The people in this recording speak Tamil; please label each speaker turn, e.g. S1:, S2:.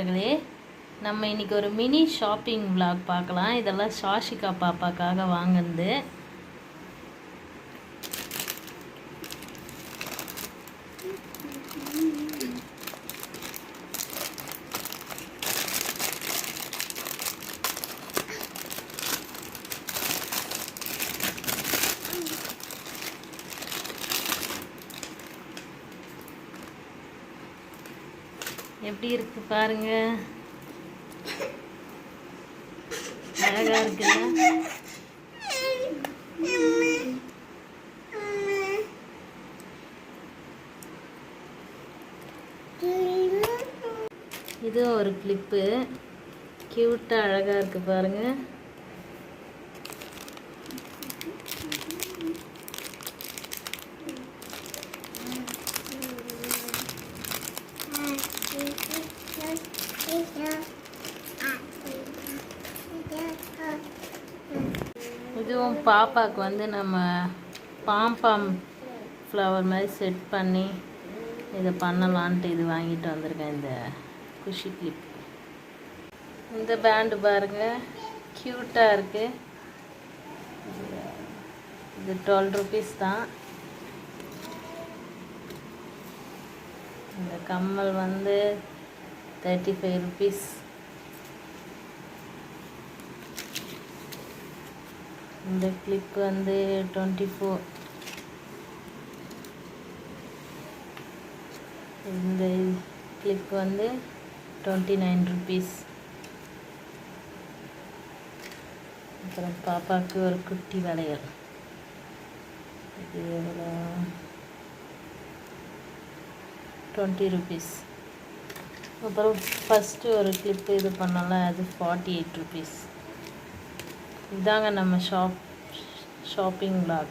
S1: நண்பர்களே, நம்ம இன்றைக்கி ஒரு மினி ஷாப்பிங் vlog பார்க்கலாம். இதெல்லாம் சாஷிகா பாப்பாக்காக வாங்குனது. எப்படி இருக்கு பாருங்க, அழகா இருக்குல்ல? இது ஒரு கிளிப்பு, கியூட்டா அழகா இருக்கு பாருங்க. இதுவும் பாப்பாவுக்கு வந்து நம்ம பாம்பாம் ஃப்ளவர் மாதிரி செட் பண்ணி இதை பண்ணலான்ட்டு இது வாங்கிட்டு வந்திருக்கேன். இந்த குஷி கிளிப். இந்த பேண்டு பாருங்க, க்யூட்டாக இருக்குது. இது 12 rupees தான். இந்த கம்மல் வந்து 35 rupees. இந்த கிளிப் வந்து 24. இந்த கிளிப் வந்து 29 rupees. அப்புறம் பாப்பாவுக்கு ஒரு குட்டி வளையல், இது எவ்வளோ, 20 rupees. அப்புறம் ஃபஸ்ட்டு ஒரு கிளிப்பு இது பண்ணல, அது 48 rupees. இதாங்க நம்ம ஷாப்பிங் vlog.